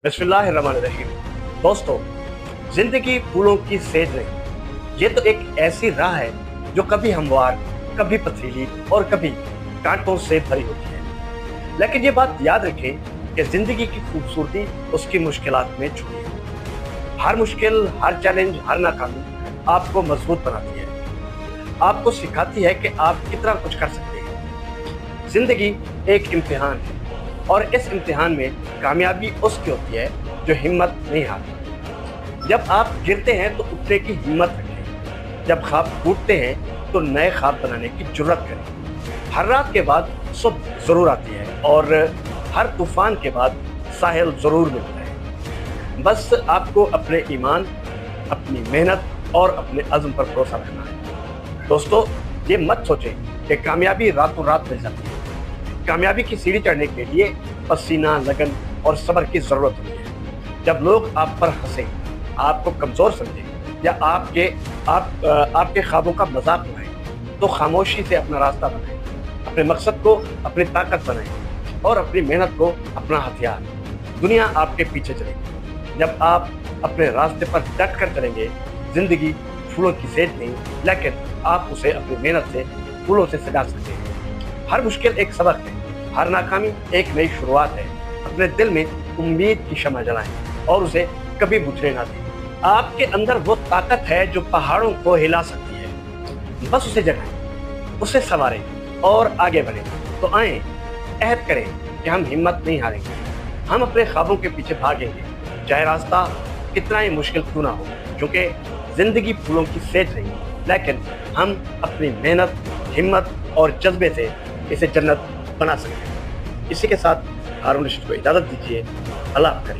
बिस्मिल्लाहिर्रहमानिर्रहीम। दोस्तों, जिंदगी फूलों की सेज नहीं, ये तो एक ऐसी राह है जो कभी हमवार, कभी पथरीली और कभी कांटों से भरी होती है। लेकिन ये बात याद रखें कि जिंदगी की खूबसूरती उसकी मुश्किलात में छुपी है। हर मुश्किल, हर चैलेंज, हर नाकामी आपको मजबूत बनाती है, आपको सिखाती है कि आप कितना कुछ कर सकते हैं। जिंदगी एक इम्तिहान है और इस इम्तिहान में कामयाबी उसकी होती है जो हिम्मत नहीं हारती। जब आप गिरते हैं तो उठने की हिम्मत रखें, जब ख्वाब टूटते हैं तो नए ख्वाब बनाने की जुर्रत करें। हर रात के बाद सुबह ज़रूर आती है और हर तूफान के बाद साहिल ज़रूर मिलता है। बस आपको अपने ईमान, अपनी मेहनत और अपने अज़्म पर भरोसा रखना है। दोस्तों, ये मत सोचें कि कामयाबी रातों रात मिल जाती है। कामयाबी की सीढ़ी चढ़ने के लिए पसीना, लगन और सब्र की ज़रूरत होती है। जब लोग आप पर हंसें, आपको कमज़ोर समझें या आपके ख्वाबों का मजाक उड़ाएं, तो खामोशी से अपना रास्ता बनाएं, अपने मकसद को अपनी ताकत बनाएं और अपनी मेहनत को अपना हथियार। दुनिया आपके पीछे चलेगी। जब आप अपने रास्ते पर डट कर चलेंगे, ज़िंदगी फूलों की सेज नहीं, लेकिन आप उसे अपनी मेहनत से फूलों से सजा सकते हैं। हर मुश्किल एक सबक है, हर नाकामी एक नई शुरुआत है। अपने दिल में उम्मीद की शम्मा जलाएं और उसे कभी बुझने ना दें। आपके अंदर वो ताकत है जो पहाड़ों को हिला सकती है। बस उसे जगाएं, उसे संवारें और आगे बढ़ें। तो आएं, अहद करें कि हम हिम्मत नहीं हारेंगे, हम अपने ख्वाबों के पीछे भागेंगे, चाहे रास्ता कितना ही मुश्किल क्यों ना हो। क्योंकि जिंदगी फूलों की सेज नहीं, लेकिन हम अपनी मेहनत, हिम्मत और जज्बे से इसे जन्नत बना सकते हैं। इसी के साथ हारून रशीद को इजाज़त दीजिए। अल्लाह हाफ़िज़।